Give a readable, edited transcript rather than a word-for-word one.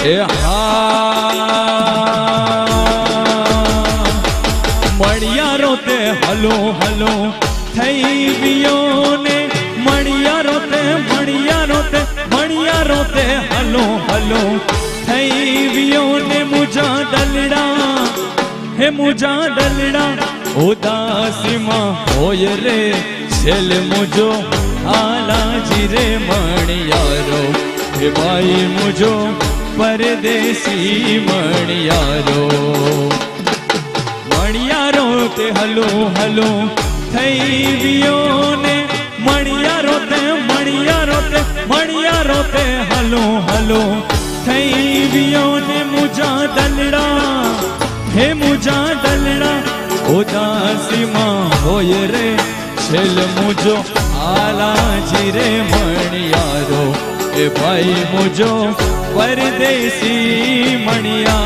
એ મળિયારો તે hello hello થઈ ગયો ને મળિયારો તે હલો હલો થઈ ગયો ને મુજા દલડા હે મુજા દલડા ઉદાસીમાં હોય રે છેલ મુજો આલાજી રે મણિયારો હે ભાઈ મુજો પરદેશી મણિયારો મણિયારો તે હલો હલો થઈ ગયો ને મણિયારો તે હલો હલો થઈ ગયો ને મુજા દલડા હે મુજા દલડા ઉદાસીમાં હોય રે છેલ મુજો આલાજી રે મણિયારો એ ભાઈ મુજો પરદેશી મણિયારો